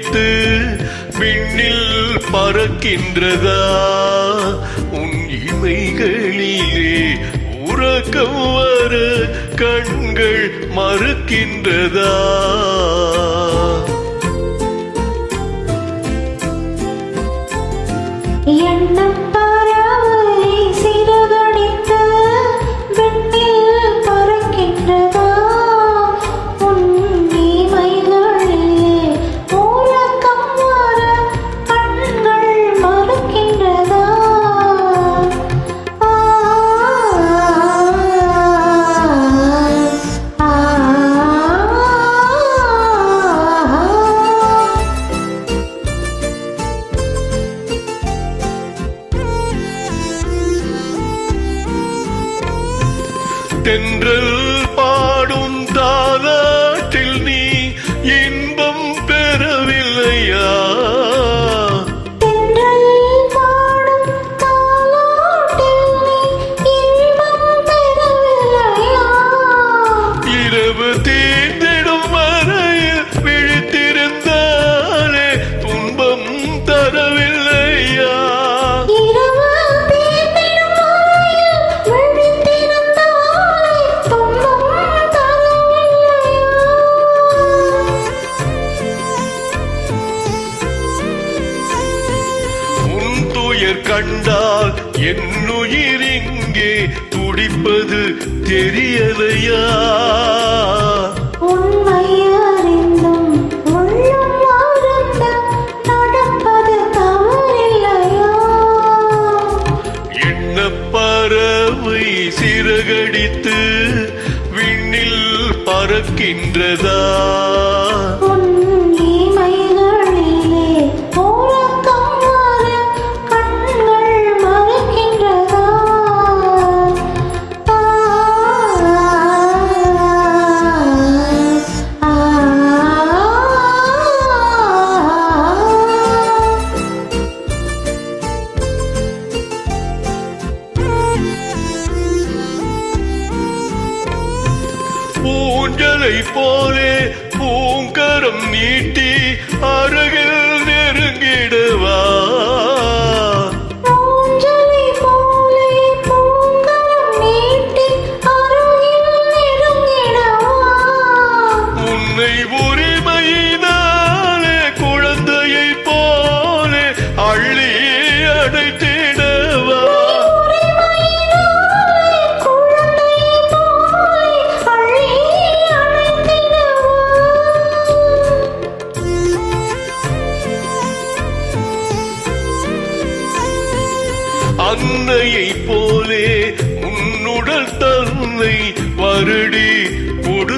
சீரகடித்து விண்ணில் பறக்கின்றதா உன் இமைகளிலே உறக்கம் வர கண்கள் மறுக்கின்றதா எண்ணம் பறவை சிறகடித்து விண்ணில் பறக்கின்றதா உன் இமைகளிலே உறக்கம் வர கண்கள் மறுக்கின்றதா தென்றல் பாடும் தாலாட்டில் நீ இன்பம் பெறவில்லையா தென்றல் பாடும் தாலாட்டில் நீ இன்பம் பெறவில்லையா இரவு தீர்ந்திடும் வரையில் விழித்திருந்தாலே துன்பம் தரவில்லையா கண்டால் என்னுயிர் இங்கே துடிப்பது தெரியலையா உண்மை அறிந்தும் உள்ளம் வாழ்ந்த நடப்பது தவறில்லையா எண்ண பறவை சிறகடித்து விண்ணில் பறக்கின்றதா பூஞ்சலை போலே பூங்கரம் நீட்டி அருகில் நெருங்கிடவா உன்னை உரிமையினாலே குழந்தையை போலே அள்ளி அடைத்திடவா அன்னையை போலே உன்னுடல் தன்னை வருடி கொடு